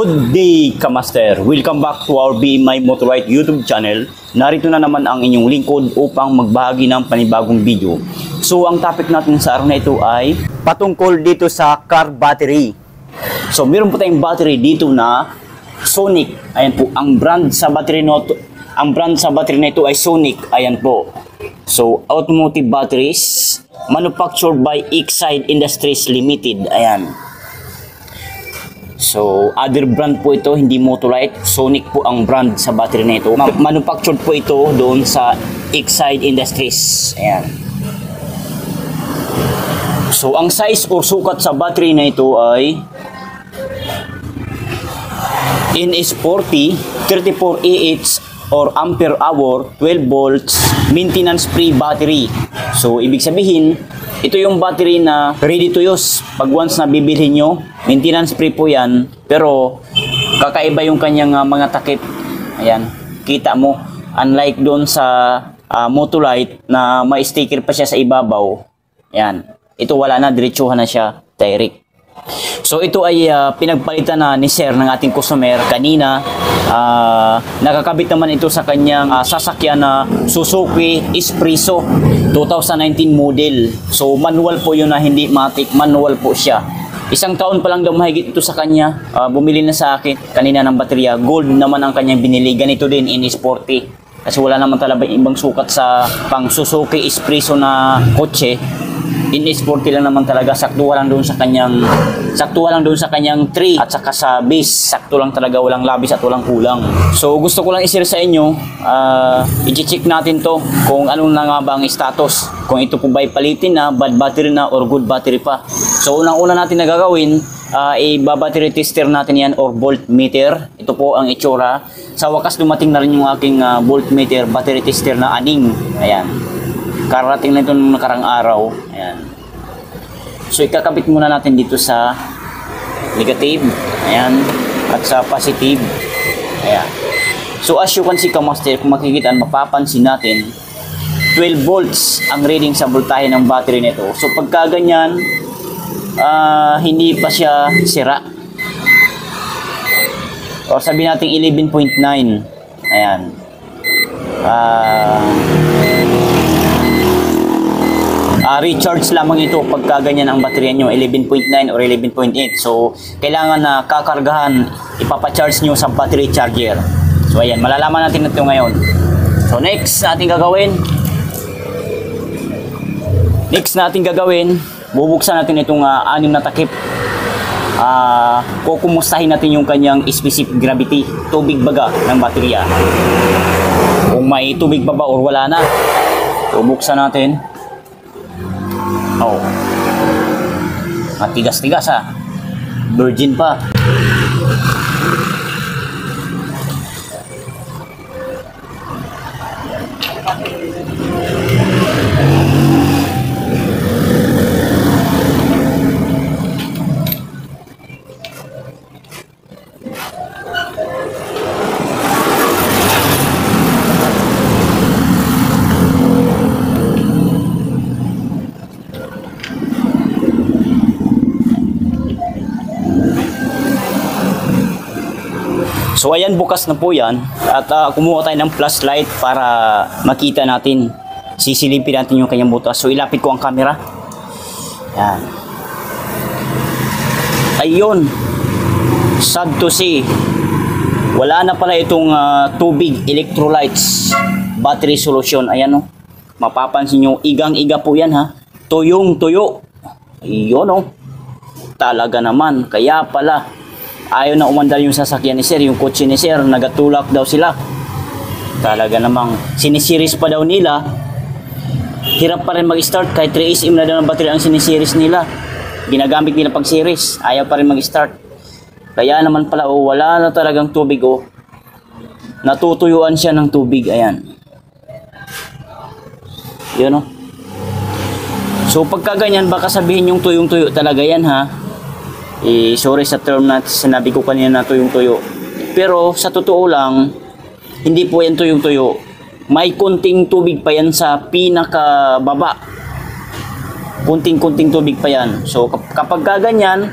Good day, Kamaster! Welcome back to our BMI Motorride YouTube channel. Narito na naman ang inyong lingkod upang magbahagi ng panibagong video. So, ang topic natin sa araw na ito ay patungkol dito sa car battery. So, meron po tayong battery dito na Sonic. Ayan po, ang brand sa battery na ito ay Sonic. Ayan po. So, automotive batteries manufactured by Exide Industries Limited. Ayan. So, other brand po ito, hindi Motorride. Sonic po ang brand sa battery na ito. Manufactured po ito doon sa Exide Industries. Ayan. So, ang size or sukat sa battery na ito ay NS40 34Ah or ampere hour 12 volts maintenance free battery. So, ibig sabihin, ito yung battery na ready to use. Pag once na bibilhin nyo, maintenance free po yan. Pero, kakaiba yung kanyang mga takip. Ayan, kita mo. Unlike doon sa Motorride na may sticker pa siya sa ibabaw. Ayan, ito wala na, diretsuhan na siya, direct. So, ito ay pinagpalitan na ni Sir ng ating customer kanina. Nakakabit naman ito sa kanyang sasakyan na Suzuki Espresso 2019 model. So, manual po yun na hindi matic. Manual po siya. Isang taon pa lang daw mahigit ito sa kanya. Bumili na sa akin kanina ng baterya. Gold naman ang kanyang binili. Ganito din, NS40. Kasi wala naman talaga ibang sukat sa pang Suzuki Espresso na kotse. NS40 lang naman talaga, sakto lang doon sa kanyang tree at saka sa base, sakto lang talaga, walang labis at walang kulang. So gusto ko lang i-share sa inyo, i-check natin to kung ano na nga ba ang status, kung ito po ba'y palitin na, bad battery na or good battery pa. So unang-una natin na gagawin, i-battery tester natin yan or voltmeter. Ito po ang itsura. Sa wakas dumating na rin yung aking voltmeter battery tester na aning. Ayan. Karating na ito nung nakarang araw. Ayan. So, ikakabit muna natin dito sa negative. Ayan. At sa positive. Ayan. So, as you can see, Kamaster, kung makikita, mapapansin natin, 12 volts ang reading sa voltahe ng battery nito. So, pagka ganyan, hindi pa siya sira. O, sabihin natin 11.9. Ayan. Recharge lamang ito pagka ganyan ang baterya nyo, 11.9 or 11.8. So, kailangan na kakargahan, ipapacharge nyo sa battery charger. So, ayan, malalaman natin ito ngayon. So, next natin gagawin, bubuksan natin itong 6 na takip. Kukumustahin natin yung kanyang specific gravity, tubig baga ng baterya. Kung may tubig pa ba or wala na. So, buksan natin. Oh. Matigas-tigas Virgin pa. So ayan, bukas na po yan at kumuha tayo ng flashlight para makita natin, sisilipin natin yung kanyang butas. So ilapit ko ang camera. Yan. Ayun, sad to see, wala na pala itong tubig electrolytes battery solution. Ayan mapapansin nyo, igang-iga po yan tuyong-tuyo. Ayun talaga naman, kaya pala ayaw na umandar yung sasakyan ni Sir, yung kotse ni Sir, nagatulak daw sila. Talaga namang sinisiris pa daw nila. Hirap pa rin mag-start kahit 3SM na daw ng battery ang sinisiris nila. Ginagamit nila pag series, ayaw pa rin mag-start. Kaya naman pala wala na talagang tubig Natutuyuan siya ng tubig, ayan. Yun So pagka ganyan, baka sabihin yung tuyong-tuyo talaga yan sorry sa term na sinabi ko kanina na tuyong-tuyo. Pero sa totoo lang, hindi po yan tuyong-tuyo. May kunting tubig pa yan sa pinakababa. Kunting-kunting tubig pa yan. So kapag ganyan,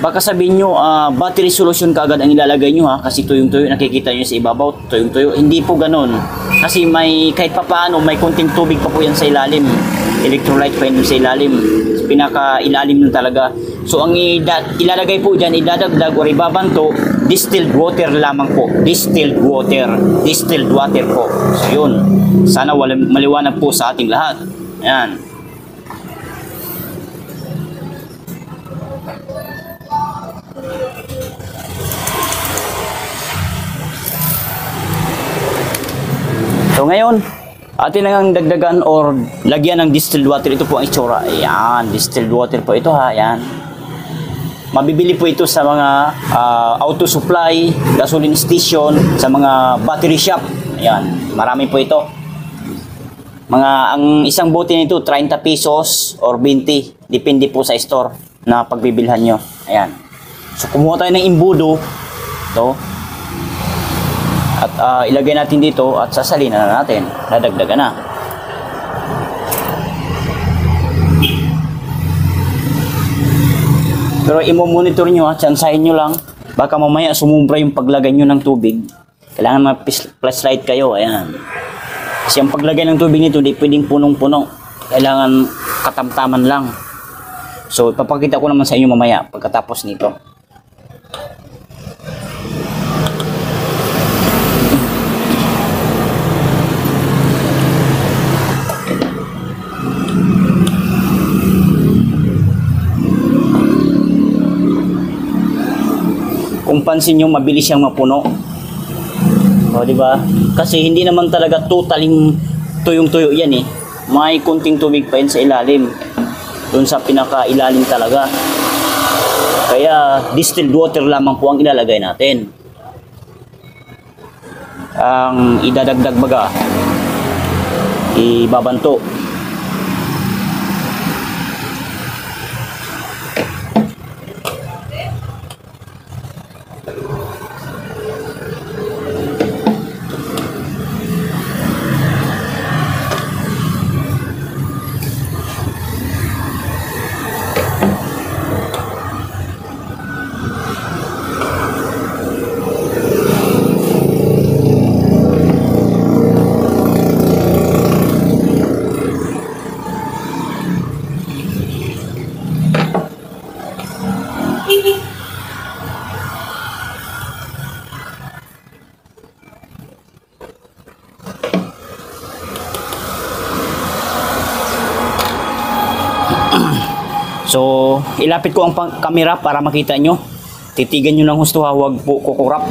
Baka sabihin nyo, battery solution kaagad ang ilalagay nyo ha, kasi tuyong-tuyo, nakikita nyo sa ibabaw, tuyong-tuyo. Hindi po ganun. Kasi may, kahit papaano, may konting tubig pa po yan sa ilalim. Electrolyte pa yun sa ilalim. Pinaka-ilalim nun talaga. So, ang ilalagay po dyan, idadagdag o ibabanto, distilled water lamang po. Distilled water. Distilled water po. So, yun. Sana maliwanag po sa ating lahat. Ayan. So ngayon, atin nang dagdagan or lagyan ng distilled water. Ito po ang itsura. Ayan, distilled water po ito ha. Ayan. Mabibili po ito sa mga auto supply, gasoline station, sa mga battery shop. Ayan, marami po ito. Ang isang bote nito 30 pesos or 20. Depende po sa store na pagbibilhan nyo. Ayan. So kumuha tayo ng imbudo. Ito. At ilagay natin dito at sasalina na natin. Dadagdagan na. Pero imo-monitor nyo ha, tsansahin nyo lang. Baka mamaya sumubra yung paglagay nyo ng tubig. Kailangan ma-flashlight kayo. Ayan. Kasi ang paglagay ng tubig nito, hindi pwedeng punong-puno. Kailangan katamtaman lang. So, ipapakita ko naman sa inyo mamaya pagkatapos nito. Kung pansin nyo, mabilis siyang mapuno. O, di ba? Kasi hindi naman talaga totaling tuyong-tuyo yan eh. May kunting tubig pa yun sa ilalim. Doon sa pinaka-ilalim talaga. Kaya, distilled water lamang po ang ilalagay natin. Ang idadagdag baga, ibabanto. So, ilapit ko ang camera para makita nyo. Titigan nyo ng husto ha, huwag po kukurap.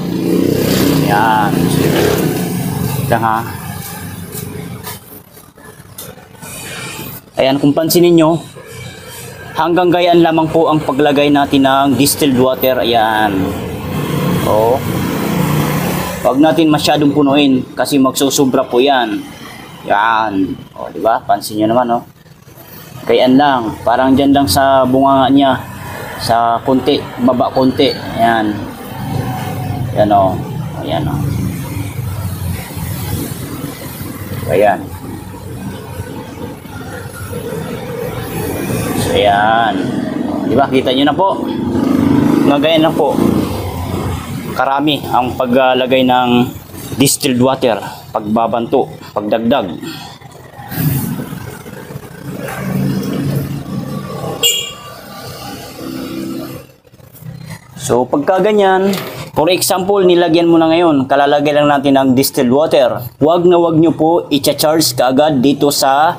Ayan. Ito ha. Ayan, kung pansinin nyo, hanggang gayaan lamang po ang paglagay natin ng distilled water. Ayan. O. Huwag natin masyadong punuin kasi magsusubra po yan. Yan. O, diba? Pansin nyo naman, o. Gayaan lang. Parang dyan lang sa bunganga niya. Sa konti. Baba konti. Ayan. Ayan, o. Ayan, o. Ayan. So, ayan. Diba? Kita nyo na po. Nagayan na po. Karami ang paglagay ng distilled water. Pagbabanto. Pagdagdag. So, pagka ganyan, for example, nilagyan mo na ngayon, kalalagay lang natin ng distilled water. Huwag na huwag nyo po i-charge kaagad dito sa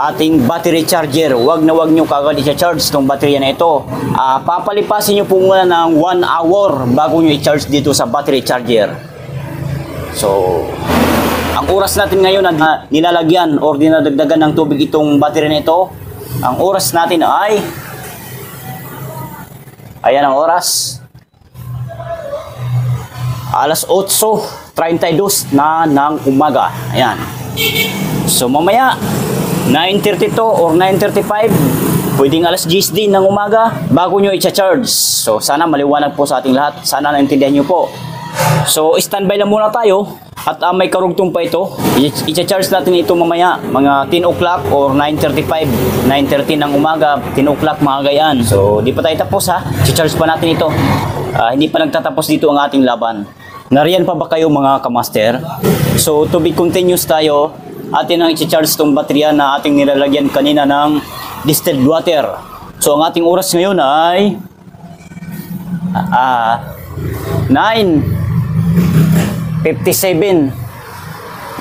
ating battery charger. Huwag na huwag nyo kaagad i-charge itong baterya na ito. Papalipasin nyo po muna ng 1 hour bago nyo i-charge dito sa battery charger. So, ang oras natin ngayon na nilalagyan or dinadagdagan ng tubig itong baterya na ito, ang oras natin ay, ayan ang oras, alas 8:32 na ng umaga. Ayan. So mamaya 9:32 or 9:35, pwedeng alas 10 din ng umaga bago nyo i-charge. So sana maliwanag po sa ating lahat. Sana naintindihan nyo po. So standby lang muna tayo At may karugtong pa ito. I-charge natin ito mamaya, mga 10 o'clock or 9:35, 9:30 ng umaga, 10 o'clock mga gayaan. So, di pa tayo tapos ha. I-charge pa natin ito. Hindi pa nagtatapos dito ang ating laban. Nariyan pa ba kayo mga kamaster? So, to be continuous tayo, atin ang i-charge itong baterya na ating nilalagyan kanina ng distilled water. So, ang ating oras ngayon ay 9:57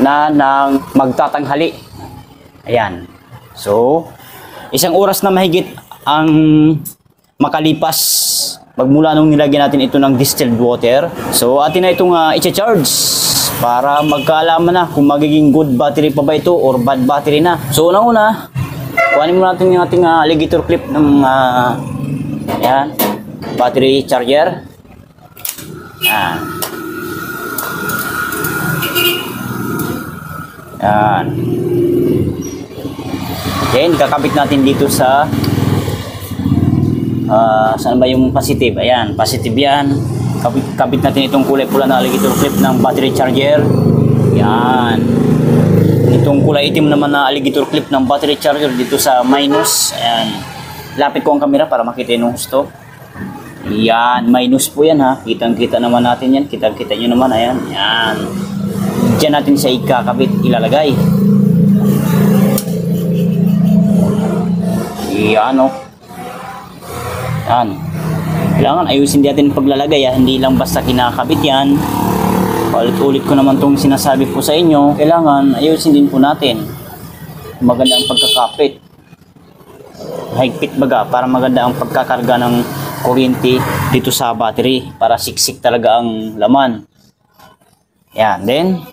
na ng magtatanghali. Ayan. So, isang oras na mahigit ang makalipas magmula nung nilagyan natin ito ng distilled water. So, atin na itong i-charge para magkaalaman na kung magiging good battery pa ba ito or bad battery na. So, una-una, kuhanin mo natin yung ating alligator clip ng ayan, battery charger. Ayan. Yan. Then, kakabit natin dito sa saan ba yung positive? Ayan, positive yan. Kabit natin itong kulay pula na alligator clip ng battery charger. Yan. Itong kulay itim naman na alligator clip ng battery charger dito sa minus. Ayan. Lapit ko ang camera para makita yung gusto. Yan, minus po yan ha. Kitang-kita naman natin yan. Kitang-kita nyo naman. Ayan. Yan. Diyan natin siya ikakabit, ilalagay. Yan o. Yan. Kailangan ayusin natin paglalagay ha. Hindi lang basta kinakabit yan. Ulit-ulit ko naman itong sinasabi po sa inyo. Kailangan ayusin din po natin. Maganda ang pagkakapit. Higpit baga para maganda ang pagkakarga ng kuryente dito sa battery. Para siksik talaga ang laman. Yan. Then,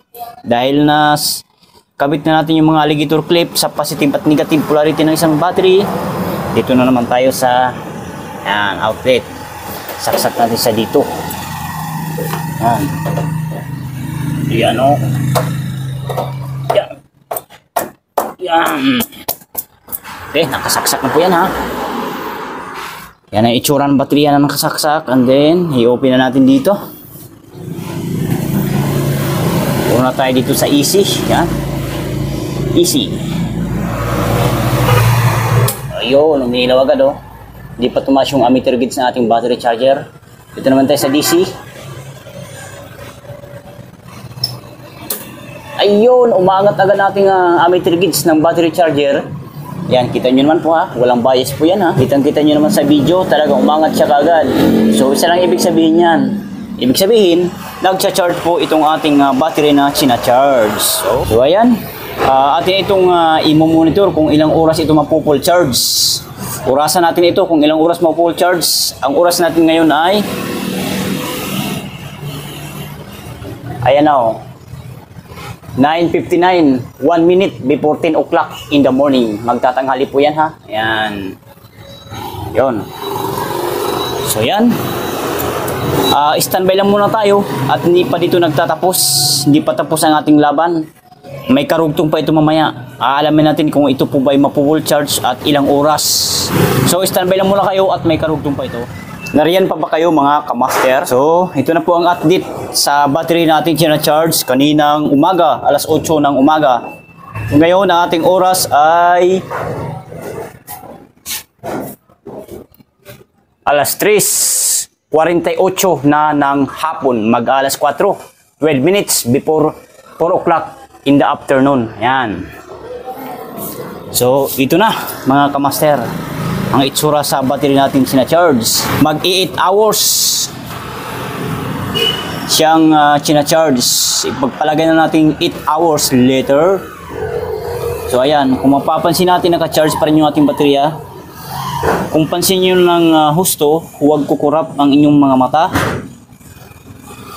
dahil na kabit na natin yung mga alligator clip sa positive at negative polarity ng isang battery, dito na naman tayo sa yan, outlet. Saksak natin sa dito. Yan. Yan o. Yan. Yan. Okay, nakasaksak na po yan ha. Yan ang itsura ng baterya na nakasaksak. And then, i-open na natin dito. Una tayo dito sa easy. Yan. Easy. Ayun, umiilaw agad oh. Hindi pa tumaas yung ammeter gauge ng ating battery charger. Dito naman tayo sa DC. Ayun, umangat agad nating ammeter gauge ng battery charger. Yan, kita nyo naman po ha. Walang bias po yan ha. Kitang-kita nyo naman sa video. Talagang umangat siya kagad. So, isa lang ibig sabihin yan. Ibig sabihin, nagcha-charge po itong ating battery na sina-charge. So ayan. Atin itong i-monitor kung ilang oras ito mapu-full charge. Orasan natin ito kung ilang oras mapu-full charge. Ang oras natin ngayon ay ayan na o. 9:59, 1 minute before 10 o'clock in the morning. Magtatanghali po yan ha. Ayan. Yun. So yan. Standby lang muna tayo at hindi pa dito nagtatapos. Hindi pa tapos ang ating laban. May karugtong pa ito mamaya. Aalamin natin kung ito po ba ay mapu-full charge at ilang oras. So standby lang muna kayo at may karugtong pa ito. Nariyan pa ba kayo mga kamaster? So ito na po ang update sa battery natin sina-charge kaninang umaga, alas 8 ng umaga. Ngayon ang ating oras ay alas 3:48 na ng hapon, mag-alas 4, 12 minutes before 4 o'clock in the afternoon. Ayan. So, ito na mga kamaster. Ang itsura sa battery natin sina-charge. Mag-8 hours siyang sina-charge. Ipagpalagay na natin 8 hours later. So, ayan. Kung mapapansin natin, naka-charge pa rin yung ating baterya. Kung pansin nyo ng husto, huwag kukurap ang inyong mga mata.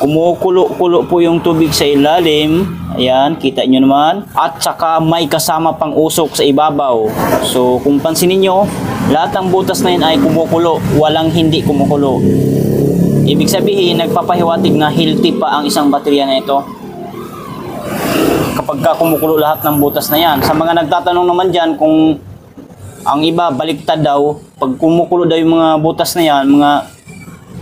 Kumukulo-kulo po yung tubig sa ilalim. Ayan, kita nyo naman. At saka may kasama pang usok sa ibabaw. So, kung pansinin nyo, lahat ng butas na yun ay kumukulo. Walang hindi kumukulo. Ibig sabihin, nagpapahiwatig na healthy pa ang isang baterya na ito. Kapag kumukulo lahat ng butas na yan. Sa mga nagtatanong naman dyan kung ang iba baliktad daw, pag kumukulo daw yung mga butas na yan, mga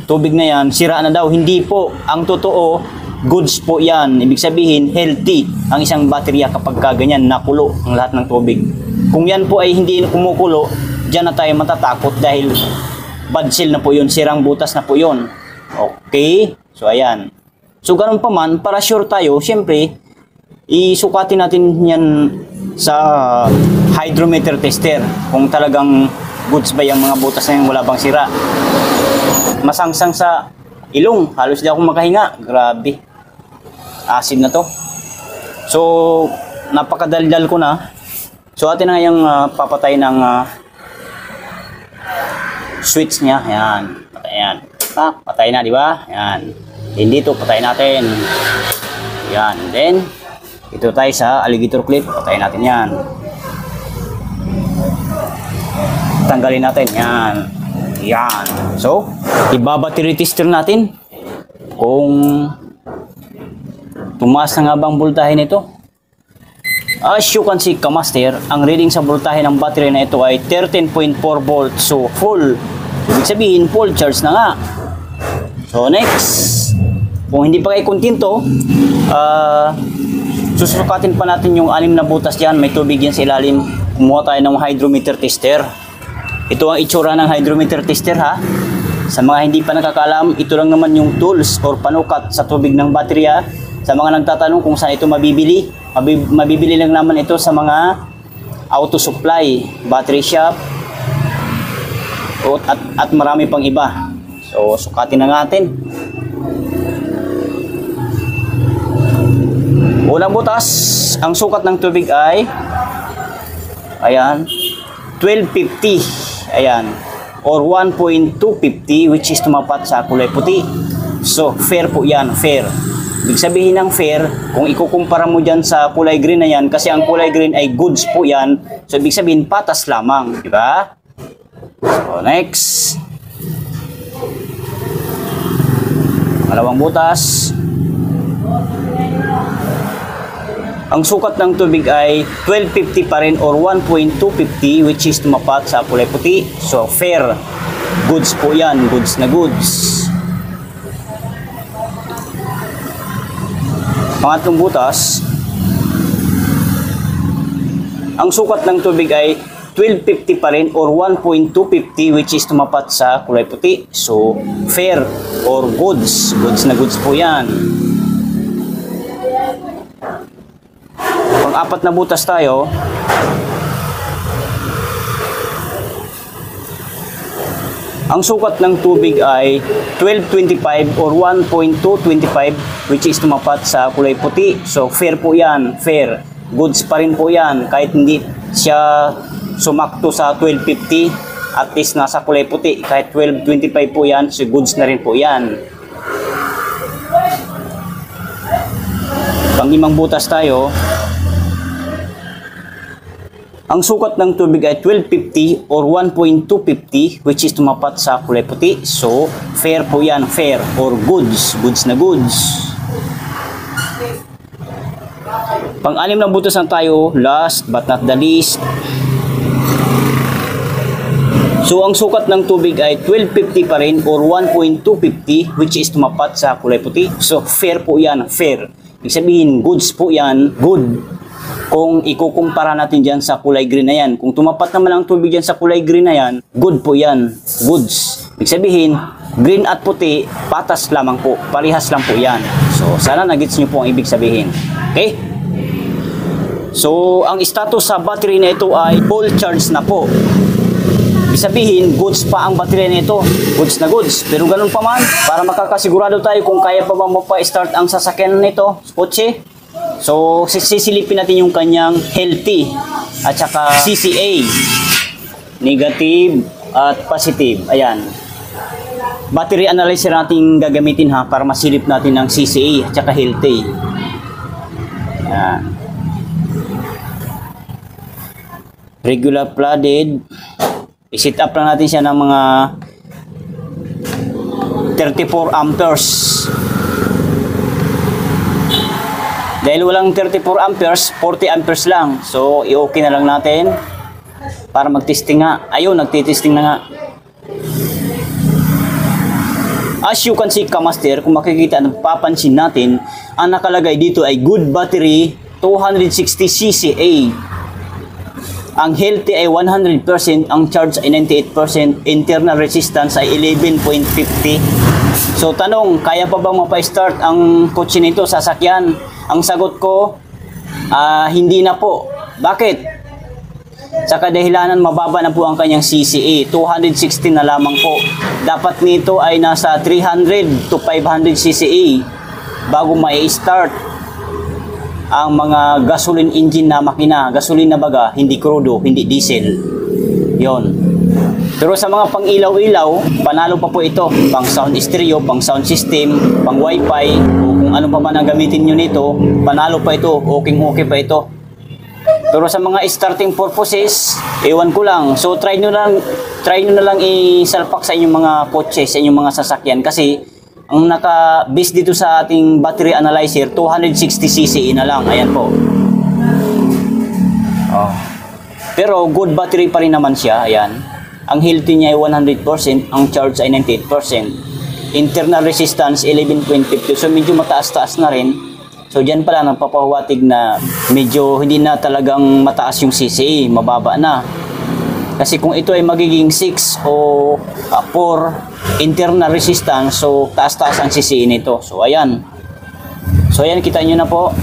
tubig na yan, sira na daw. Hindi po. Ang totoo, goods po yan. Ibig sabihin, healthy ang isang baterya kapag ganyan, nakulo ang lahat ng tubig. Kung yan po ay hindi kumukulo, dyan na tayo matatakot dahil bad seal na po yun, sirang butas na po yun. Okay, so ayan. So ganun pa man, para sure tayo, syempre, isukatin natin yan sa hydrometer tester kung talagang goods ba yung mga butas na yung wala bang sira. Masangsang sa ilong, halos di ako makahinga. Grabe, acid na to. So napakadaldal ko na. So atin na yung papatay ng switch niya. Ayan, patay yan. Patay na, di ba? Ayan, hindi to, patay natin. Ayan, then ito tayo sa alligator clip, patay natin yan. Tanggalin natin yan. Yan. So, ibabattery tester natin kung tumaas na nga bang voltahe nito. As you can see, kamaster, ang reading sa voltahe ng battery na ito ay 13.4 volts. So, full. Ibig sabihin, full charge na nga. So, next. Kung hindi pa kayo kontento, susukatin pa natin yung 6 na butas dyan. May tubig yan sa ilalim. Kumuha tayo ng hydrometer tester. Ito ang itsura ng hydrometer tester, ha. Sa mga hindi pa nakakaalam, ito lang naman yung tools or panukat sa tubig ng baterya. Sa mga nagtatanong kung saan ito mabibili, mabibili lang naman ito sa mga auto supply, battery shop, at marami pang iba. So, sukatin na natin. Unang butas, ang sukat ng tubig ay, ayan, 1250. Ayan, or 1.250, which is tumapat sa kulay puti. So, fair po yan, fair. Ibig sabihin ng fair, kung ikukumpara mo dyan sa kulay green na yan, kasi ang kulay green ay goods po yan, so ibig sabihin patas lamang, di ba? So, next. Malawang butas. Ang sukat ng tubig ay 1250 pa rin or 1.250, which is tumapat sa kulay puti. So, fair. Goods po yan. Goods na goods. Pangatlong butas. Ang sukat ng tubig ay 1250 pa rin or 1.250, which is tumapat sa kulay puti. So, fair or goods. Goods na goods po yan. Pang-apat na butas tayo. Ang sukat ng tubig ay 1225 or 1.225, which is tumapat sa kulay puti. So, fair po yan. Fair. Goods pa rin po yan. Kahit hindi siya sumakto sa 1250, at least nasa kulay puti. Kahit 1225 po yan, so goods na rin po yan. Pang-limang butas tayo. Ang sukat ng tubig ay 1250 or 1.250, which is tumapat sa kulay puti. So, fair po yan, fair or goods. Goods na goods. Pang-anim na butas na tayo, last but not the least. So, ang sukat ng tubig ay 1250 pa rin or 1.250, which is tumapat sa kulay puti. So, fair po yan, fair. Ibig sabihin, goods po yan, good. Kung ikukumpara natin dyan sa kulay green na yan. Kung tumapat naman ang tubig dyan sa kulay green na yan, good po yan. Goods. Ibig sabihin, green at puti, patas lamang po. Parihas lang po yan. So, sana nagets nyo po ang ibig sabihin. Okay? So, ang status sa battery na ito ay full charge na po. Ibig sabihin, goods pa ang battery na ito. Goods na goods. Pero ganun pa man, para makakasigurado tayo kung kaya pa ba mapa-start ang sasakyan nito, kotse. So, sisilipin natin yung kanyang healthy at saka CCA, negative at positive. Ayan. Battery analyzer natin gagamitin, ha, para masilip natin ang CCA at saka healthy. Ayan. Regular flooded. I-set up lang natin siya ng mga 34 amperes. Dahil walang 34 amperes, 40 amperes lang. So, i-okay na lang natin para mag-testing nga. Ayun, nagtitesting na nga. As you can see, Kamaster, kung makikita at papansin natin, ang nakalagay dito ay good battery 260cc. Ang healthy ay 100%, ang charge ay 98%, internal resistance ay 11.50. So tanong, kaya pa bang mapa-start ang kotse nito, sasakyan? Ang sagot ko, hindi na po. Bakit? Sa kadahilanan, mababa na po ang kanyang CCA, 260 na lamang po. Dapat nito ay nasa 300 to 500 CCA bago mai-start ang mga gasoline engine na makina. Gasoline na baga, hindi crudo, hindi diesel. Yon. Pero sa mga pang-ilaw-ilaw, panalo pa po ito. Pang sound stereo, pang sound system, pang wifi, o kung ano pa man ang gamitin nyo nito, panalo pa ito, okay pa ito. Pero sa mga starting purposes, ewan ko lang. So try nyo na lang isalpak sa inyong mga kotse, sa inyong mga sasakyan, kasi ang naka-base dito sa ating battery analyzer, 260cc na lang. Ayan po. Oh. Pero good battery pa rin naman siya. Ayan. Ang healthy niya ay 100%, ang charge ay 98%. Internal resistance 11.50. So medyo mataas-taas na rin. So diyan pala nagpapahuwatig na medyo hindi na talagang mataas yung CCA, mababa na. Kasi kung ito ay magiging 6 o 4 internal resistance, so taas-taas ang CCA nito. So ayan. So ayan, kita nyo na po.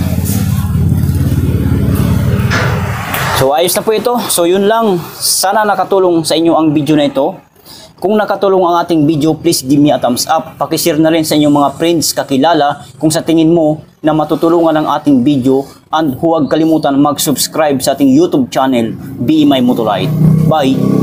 So ayos na po ito. So yun lang. Sana nakatulong sa inyo ang video na ito. Kung nakatulong ang ating video, please give me a thumbs up. Pakishare na rin sa inyong mga friends, kakilala, kung sa tingin mo na matutulungan ang ating video. And huwag kalimutan mag-subscribe sa ating YouTube channel, BMI Motolite. Bye!